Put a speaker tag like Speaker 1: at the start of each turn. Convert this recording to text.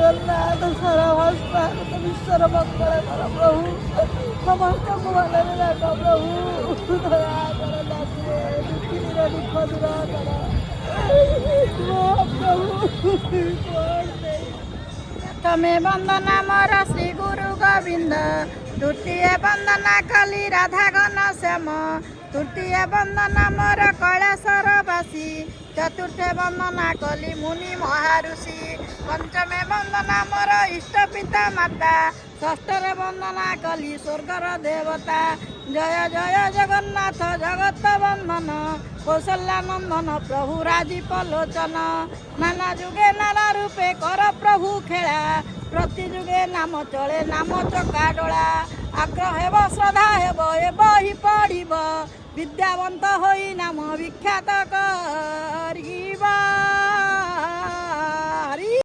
Speaker 1: जगन्नाथ सारा हस्ता विश्वर मंगल कर प्रभु समस्त को भलरे रख प्रभु दया कर नाचे दुखी दुख दूर कर प्रभु
Speaker 2: प्रथमे वंदना मोर श्री गुरु गोविंद द्वितीय वंदना कली राधा घन श्याम तृतीय वंदना मोर कैलासरवासी चतुर्थ वंदना कली मुनि महाऋषि पंचमे वंदना मोर इष्ट पिता माता षष्ठरे वंदना कली स्वर्गर देवता जय जय जगन्नाथ जगत बंधन कौशल्यानंदन प्रभु राजीव लोचन नाना जुगे नाना रूपे कर प्रभु खेला प्रति जुगे नाम चले नाम चका डोला आग्रह हेब श्रद्धा हेब ए बही पढ़िब विद्यावंत होई नाम विख्यात करिबा।